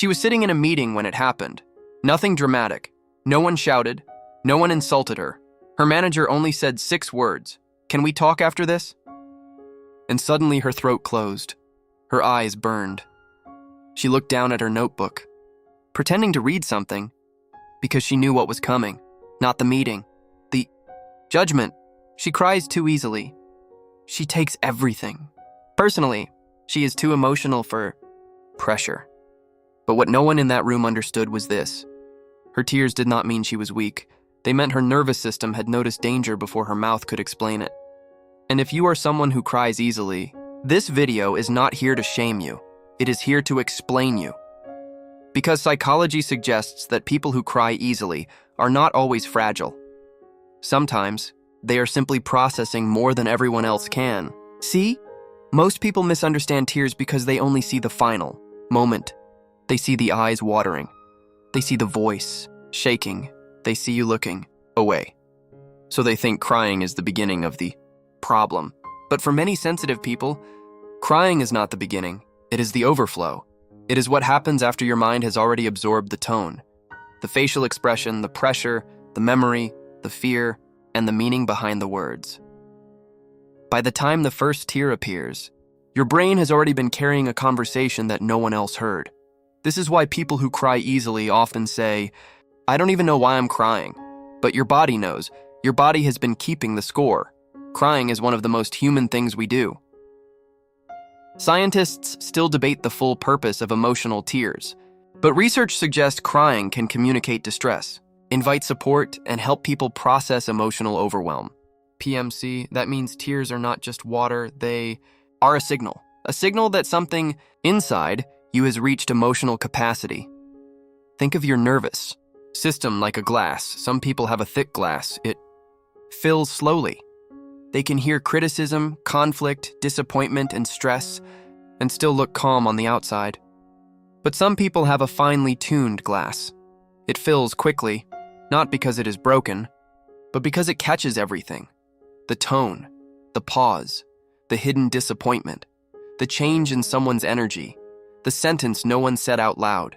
She was sitting in a meeting when it happened. Nothing dramatic. No one shouted. No one insulted her. Her manager only said 6 words. "Can we talk after this?" And suddenly her throat closed. Her eyes burned. She looked down at her notebook, pretending to read something, because she knew what was coming. Not the meeting. The judgment. She cries too easily. She takes everything. Personally, she is too emotional for pressure. But what no one in that room understood was this. Her tears did not mean she was weak. They meant her nervous system had noticed danger before her mouth could explain it. And if you are someone who cries easily, this video is not here to shame you. It is here to explain you. Because psychology suggests that people who cry easily are not always fragile. Sometimes, they are simply processing more than everyone else can. See? Most people misunderstand tears because they only see the final moment. They see the eyes watering. They see the voice shaking. They see you looking away. So they think crying is the beginning of the problem. But for many sensitive people, crying is not the beginning. It is the overflow. It is what happens after your mind has already absorbed the tone, the facial expression, the pressure, the memory, the fear, and the meaning behind the words. By the time the first tear appears, your brain has already been carrying a conversation that no one else heard. This is why people who cry easily often say, "I don't even know why I'm crying." But your body knows. Your body has been keeping the score. Crying is one of the most human things we do. Scientists still debate the full purpose of emotional tears, but research suggests crying can communicate distress, invite support, and help people process emotional overwhelm. PMC, that means tears are not just water, they are a signal that something inside you has reached emotional capacity. Think of your nervous system like a glass. Some people have a thick glass. It fills slowly. They can hear criticism, conflict, disappointment, and stress, and still look calm on the outside. But some people have a finely tuned glass. It fills quickly, not because it is broken, but because it catches everything. The tone, the pause, the hidden disappointment, the change in someone's energy, the sentence no one said out loud.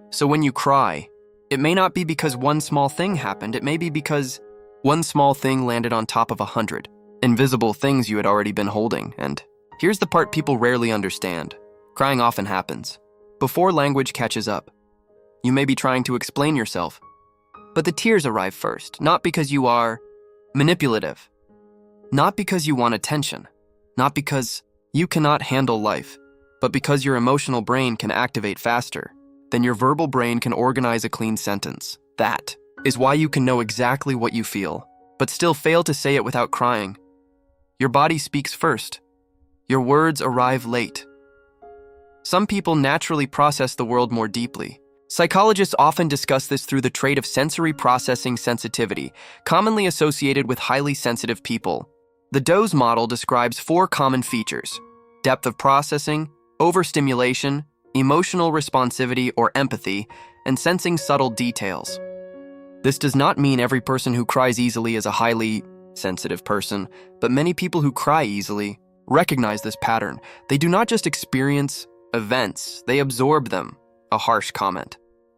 So when you cry, it may not be because one small thing happened, it may be because one small thing landed on top of 100 invisible things you had already been holding. And here's the part people rarely understand. Crying often happens before language catches up. You may be trying to explain yourself, but the tears arrive first, not because you are manipulative, not because you want attention, not because you cannot handle life, but because your emotional brain can activate faster than your verbal brain can organize a clean sentence. That is why you can know exactly what you feel, but still fail to say it without crying. Your body speaks first. Your words arrive late. Some people naturally process the world more deeply. Psychologists often discuss this through the trait of sensory processing sensitivity, commonly associated with highly sensitive people. The Dose model describes 4 common features: depth of processing, overstimulation, emotional responsivity or empathy, and sensing subtle details. This does not mean every person who cries easily is a highly sensitive person, but many people who cry easily recognize this pattern. They do not just experience events, they absorb them. A harsh comment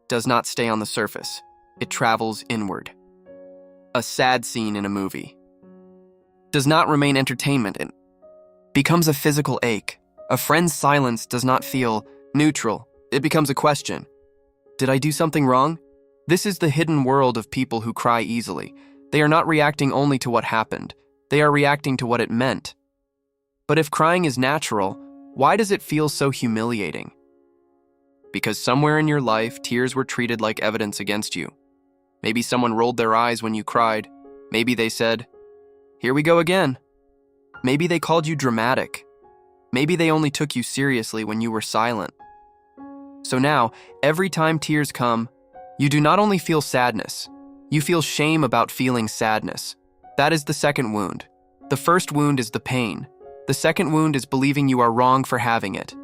does not stay on the surface. It travels inward. A sad scene in a movie does not remain entertainment. It becomes a physical ache. A friend's silence does not feel neutral. It becomes a question. Did I do something wrong? This is the hidden world of people who cry easily. They are not reacting only to what happened. They are reacting to what it meant. But if crying is natural, why does it feel so humiliating? Because somewhere in your life, tears were treated like evidence against you. Maybe someone rolled their eyes when you cried. Maybe they said, "Here we go again." Maybe they called you dramatic. Maybe they only took you seriously when you were silent. So now, every time tears come, you do not only feel sadness, you feel shame about feeling sadness. That is the second wound. The first wound is the pain. The second wound is believing you are wrong for having it.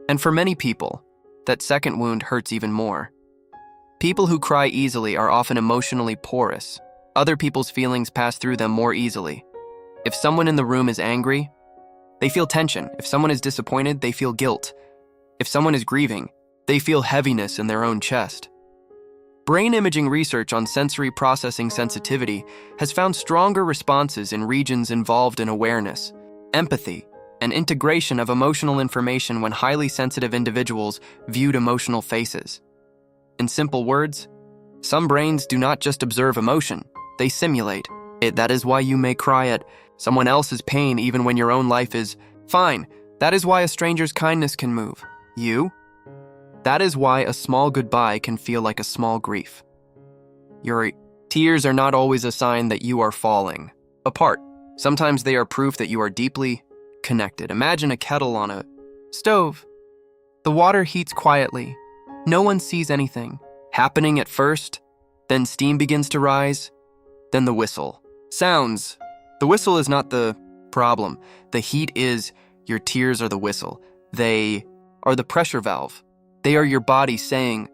And for many people, that second wound hurts even more. People who cry easily are often emotionally porous. Other people's feelings pass through them more easily. If someone in the room is angry, they feel tension. If someone is disappointed, they feel guilt. If someone is grieving, They feel heaviness in their own chest. Brain imaging research on sensory processing sensitivity has found stronger responses in regions involved in awareness, empathy, and integration of emotional information when highly sensitive individuals viewed emotional faces. In simple words, some brains do not just observe emotion, they simulate it. That is why you may cry at someone else's pain even when your own life is fine. That is why a stranger's kindness can move you. That is why a small goodbye can feel like a small grief. Your tears are not always a sign that you are falling apart. Sometimes they are proof that you are deeply connected. Imagine a kettle on a stove. The water heats quietly. No one sees anything happening at first. Then steam begins to rise. Then the whistle sounds. The whistle is not the problem. The heat is. Your tears are the whistle. They are the pressure valve. They are your body saying,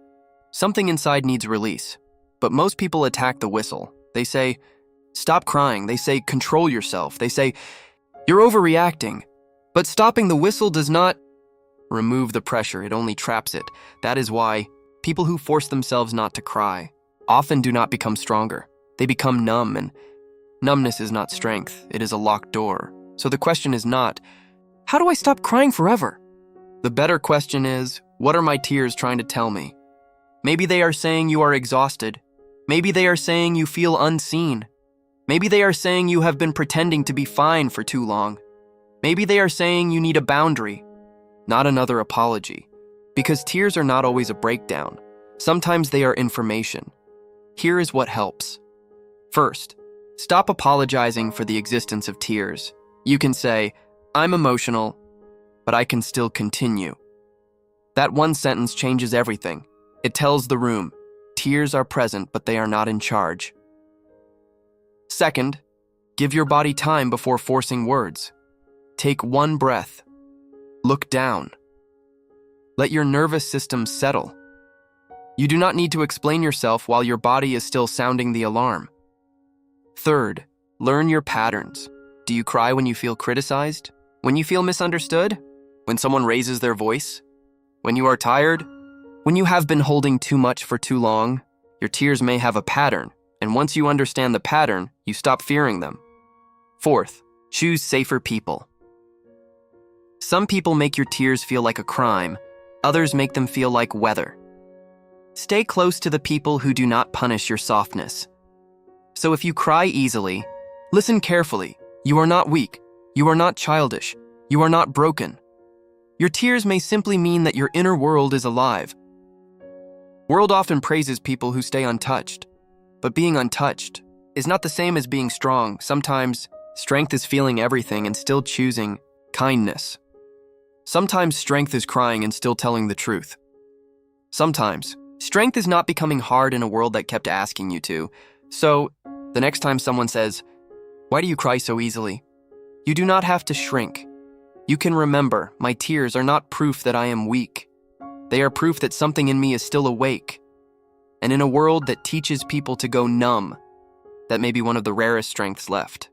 something inside needs release. But most people attack the whistle. They say, stop crying. They say, control yourself. They say, you're overreacting. But stopping the whistle does not remove the pressure. It only traps it. That is why people who force themselves not to cry often do not become stronger. They become numb, and numbness is not strength. It is a locked door. So the question is not, how do I stop crying forever? The better question is, what are my tears trying to tell me? Maybe they are saying you are exhausted. Maybe they are saying you feel unseen. Maybe they are saying you have been pretending to be fine for too long. Maybe they are saying you need a boundary, not another apology. Because tears are not always a breakdown. Sometimes they are information. Here is what helps. First, stop apologizing for the existence of tears. You can say, I'm emotional, but I can still continue. That one sentence changes everything. It tells the room, tears are present, but they are not in charge. Second, give your body time before forcing words. Take one breath. Look down. Let your nervous system settle. You do not need to explain yourself while your body is still sounding the alarm. Third, learn your patterns. Do you cry when you feel criticized? When you feel misunderstood? When someone raises their voice? When you are tired? When you have been holding too much for too long? Your tears may have a pattern, and once you understand the pattern, you stop fearing them. Fourth, choose safer people. Some people make your tears feel like a crime. Others make them feel like weather. Stay close to the people who do not punish your softness. So if you cry easily, listen carefully. You are not weak. You are not childish. You are not broken. Your tears may simply mean that your inner world is alive. World often praises people who stay untouched. But being untouched is not the same as being strong. Sometimes strength is feeling everything and still choosing kindness. Sometimes strength is crying and still telling the truth. Sometimes strength is not becoming hard in a world that kept asking you to. So, the next time someone says, why do you cry so easily? You do not have to shrink. You can remember, my tears are not proof that I am weak. They are proof that something in me is still awake. And in a world that teaches people to go numb, that may be one of the rarest strengths left.